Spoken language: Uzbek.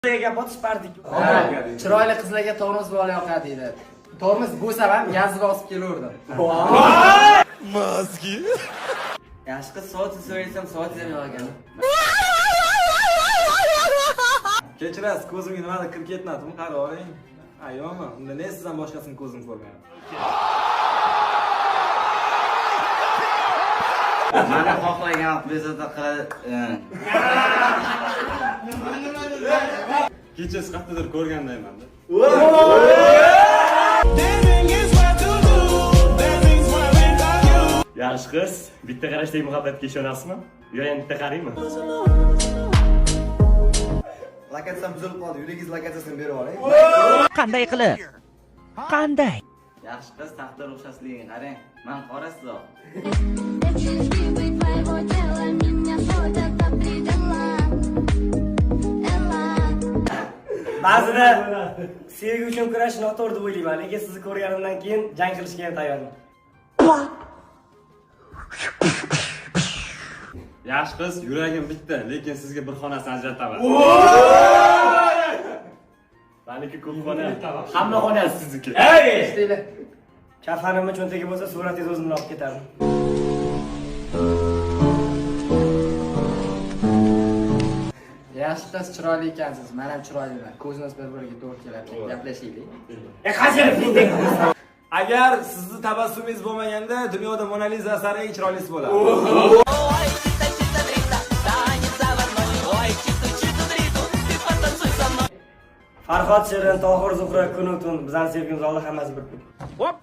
Gap otishpardik. Chiroyli qizlarga tormoz bola yoqadi deydi. Tormoz bo'lsa ham yazib osib kelaverdim. Mazgi. Yaxshi qiz soat so'raysam soat ham yo'qekan. Kechirasiz, ko'zimga nimadir kirib ketmadimi? Qarab oling. Ayyommi? Unda ne sizdan boshqasini ko'zim ko'rmayapti. Mana xohlagan bezovta qiladi. Kechasi qayerdadir ko'rgandayman-da. Yaxshi qiz, bitta qarashdagi muhabbatga ishonasizmi? Yo, yana bitta qaraymi? Lokatsiyam buzilib qoldi. Yuragingiz lokatsiyasini berib oling. Qanday qilib? Qanday? Yaxshi qiz taqdir o'xshashligiga qarang. Men qorasiz. Ba'zida sevgi uchun kurash noto'g'ri deb o'ylayman, lekin sizni ko'rganimdan keyin jang qilishga ham tayyorman. Yaxshi qiz, yuragim bitta, lekin sizga bir xonasini ajrataman. Meniki ko'p xona. Hamma xonasi sizniki. Eshitinglar. Kafanimni cho'ntagi bo'lsa, suratingizni o'zimdan olib ketardim. Yaxshi qiz chiroyli ekansiz. Men ham chiroyliman. Ko'zimiz bir-biriga to'g'ri keladi. Gaplashaylik. Qanchalik Agar sizni tabassumingiz bo'lmaganda, dunyoda Mona Lisa asari eng chiroylisi bo'ladi. Farhod Shirin, Tohir Zuhra, Kunutun, bizning sevgimiz Alloh hammasi bir. Hop.